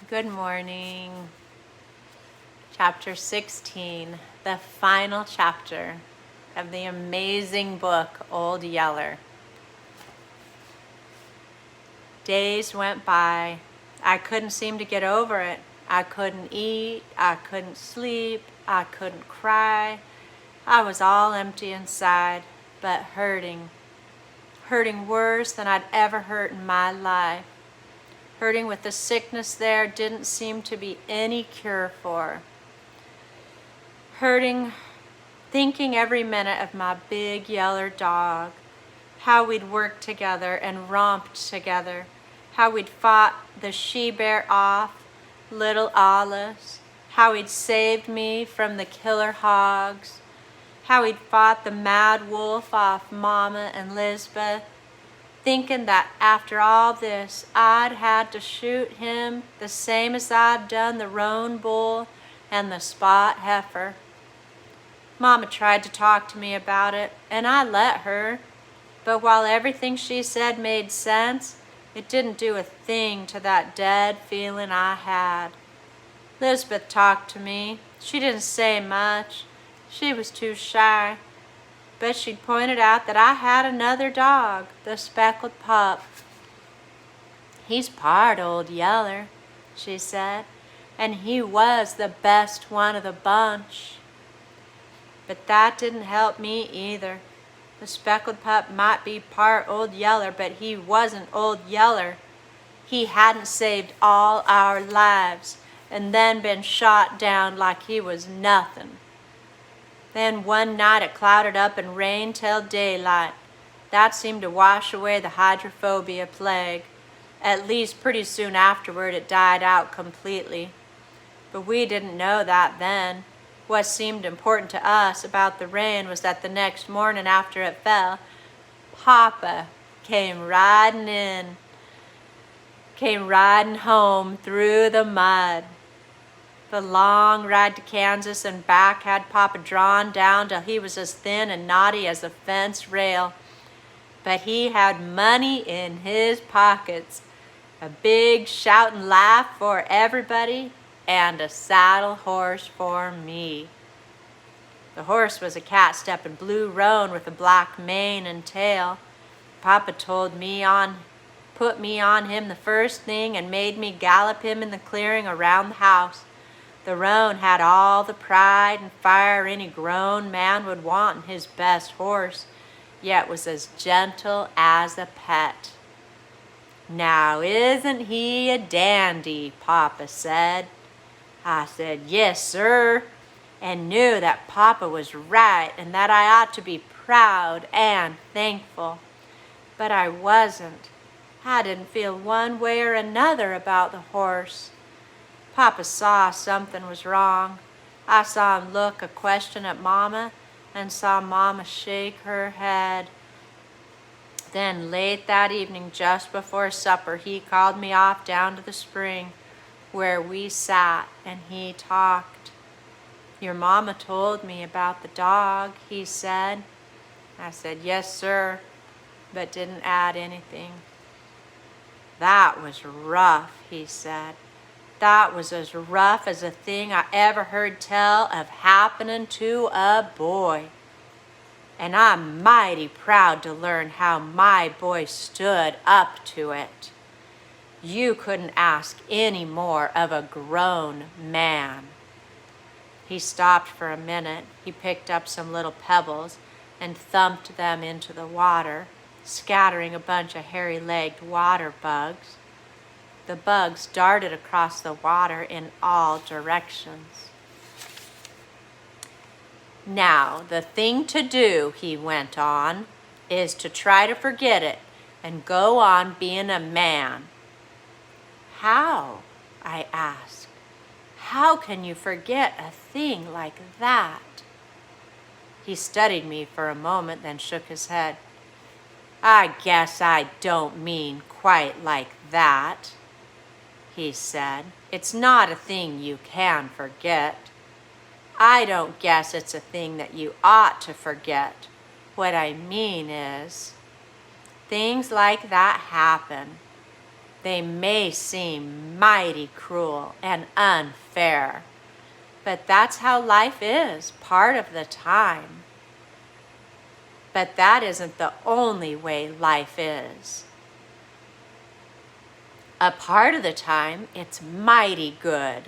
Good morning. Chapter 16, the final chapter of the amazing book, Old Yeller. Days went by. I couldn't seem to get over it. I couldn't eat, I couldn't sleep, I couldn't cry. I was all empty inside, but hurting. Hurting worse than I'd ever hurt in my life. Hurting with the sickness there didn't seem to be any cure for. Hurting, thinking every minute of my big yeller dog, how we'd worked together and romped together, how we'd fought the she-bear off, little Alice, how he'd saved me from the killer hogs, how he'd fought the mad wolf off Mama and Lisbeth, thinking that after all this, I'd had to shoot him the same as I'd done the roan bull and the spot heifer. Mama tried to talk to me about it, and I let her, but while everything she said made sense, it didn't do a thing to that dead feeling I had. Lisbeth talked to me. She didn't say much. She was too shy. But she'd pointed out that I had another dog, the speckled pup. "He's part Old Yeller," she said, "and he was the best one of the bunch." But that didn't help me either. The speckled pup might be part Old Yeller, but he wasn't Old Yeller. He hadn't saved all our lives and then been shot down like he was nothing. Then one night it clouded up and rained till daylight. That seemed to wash away the hydrophobia plague. At least pretty soon afterward it died out completely. But we didn't know that then. What seemed important to us about the rain was that the next morning after it fell, Papa came riding home through the mud. The long ride to Kansas and back had Papa drawn down till he was as thin and knotty as a fence rail. But he had money in his pockets, a big shouting laugh for everybody, and a saddle horse for me. The horse was a cat-stepping blue roan with a black mane and tail. Papa put me on him the first thing and made me gallop him in the clearing around the house. The roan had all the pride and fire any grown man would want in his best horse, yet was as gentle as a pet. "Now isn't he a dandy?" Papa said. I said, "Yes, sir," and knew that Papa was right and that I ought to be proud and thankful. But I wasn't. I didn't feel one way or another about the horse. Papa saw something was wrong. I saw him look a question at Mama and saw Mama shake her head. Then late that evening, just before supper, he called me off down to the spring where we sat and he talked. "Your Mama told me about the dog," he said. I said, "Yes, sir," but didn't add anything. "That was rough," he said. "That was as rough as a thing I ever heard tell of happening to a boy. And I'm mighty proud to learn how my boy stood up to it. You couldn't ask any more of a grown man." He stopped for a minute. He picked up some little pebbles and thumped them into the water, scattering a bunch of hairy-legged water bugs. The bugs darted across the water in all directions. "Now, the thing to do," he went on, "is to try to forget it and go on being a man." "How?" I asked. "How can you forget a thing like that?" He studied me for a moment, then shook his head. "I guess I don't mean quite like that," he said. "It's not a thing you can forget. I don't guess it's a thing that you ought to forget. What I mean is, things like that happen. They may seem mighty cruel and unfair, but that's how life is part of the time. But that isn't the only way life is. A part of the time, it's mighty good.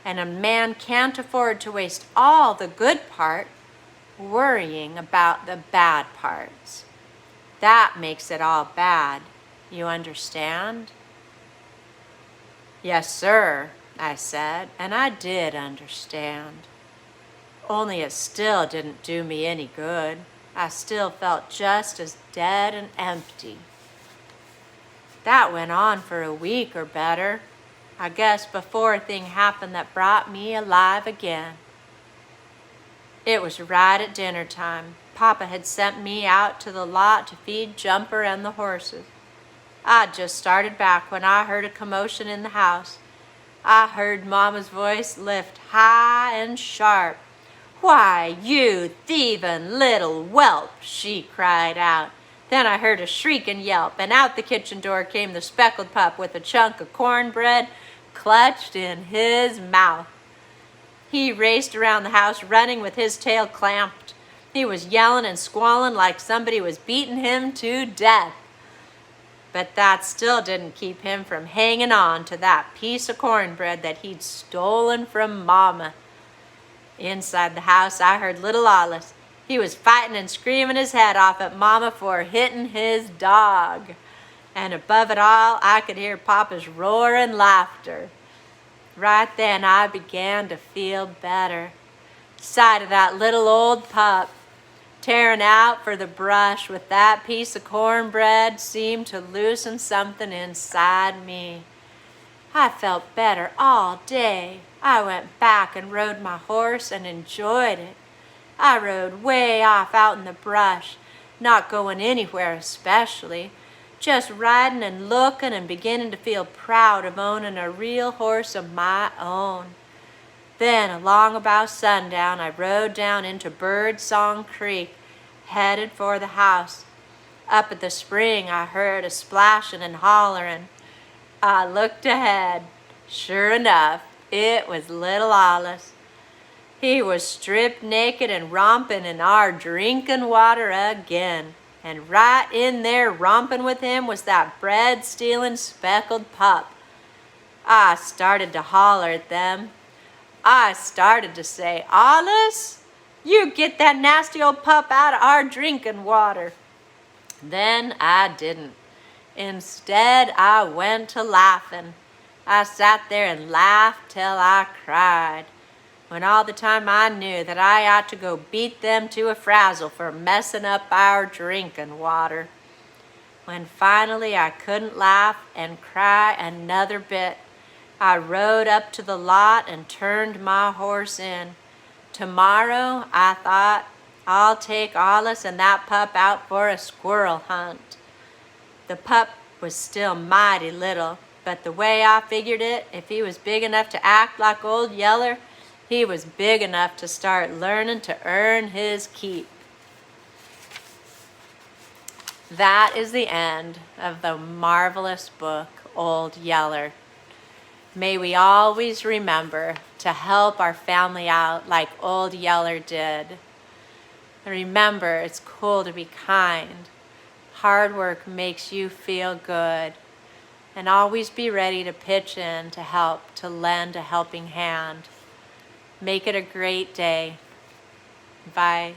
And a man can't afford to waste all the good part worrying about the bad parts. That makes it all bad. You understand? Yes, sir, I said, and I did understand. Only it still didn't do me any good. I still felt just as dead and empty. That went on for a week or better, I guess, before a thing happened that brought me alive again. It was right at dinner time. Papa had sent me out to the lot to feed Jumper and the horses. I'd just started back when I heard a commotion in the house. I heard Mama's voice lift high and sharp. "Why, you thieving little whelp!" she cried out. Then I heard a shriek and yelp, and out the kitchen door came the speckled pup with a chunk of cornbread clutched in his mouth. He raced around the house, running with his tail clamped. He was yelling and squalling like somebody was beating him to death. But that still didn't keep him from hanging on to that piece of cornbread that he'd stolen from Mama. Inside the house, I heard little Alice. He was fighting and screaming his head off at Mama for hitting his dog. And above it all, I could hear Papa's roaring laughter. Right then, I began to feel better. Sight of that little old pup tearing out for the brush with that piece of cornbread seemed to loosen something inside me. I felt better all day. I went back and rode my horse and enjoyed it. I rode way off out in the brush, not going anywhere especially, just riding and looking and beginning to feel proud of owning a real horse of my own. Then, along about sundown, I rode down into Birdsong Creek, headed for the house. Up at the spring, I heard a splashing and hollering. I looked ahead. Sure enough, it was little Alice. He was stripped naked and romping in our drinking water again. And right in there romping with him was that bread-stealing speckled pup. I started to holler at them. I started to say, "Alice, you get that nasty old pup out of our drinking water." Then I didn't. Instead, I went to laughing. I sat there and laughed till I cried, when all the time I knew that I ought to go beat them to a frazzle for messing up our drinking water. When finally I couldn't laugh and cry another bit, I rode up to the lot and turned my horse in. Tomorrow, I thought, I'll take Alice and that pup out for a squirrel hunt. The pup was still mighty little, but the way I figured it, if he was big enough to act like Old Yeller, he was big enough to start learning to earn his keep. That is the end of the marvelous book, Old Yeller. May we always remember to help our family out like Old Yeller did. Remember, it's cool to be kind. Hard work makes you feel good. And always be ready to pitch in to help, to lend a helping hand. Make it a great day. Bye.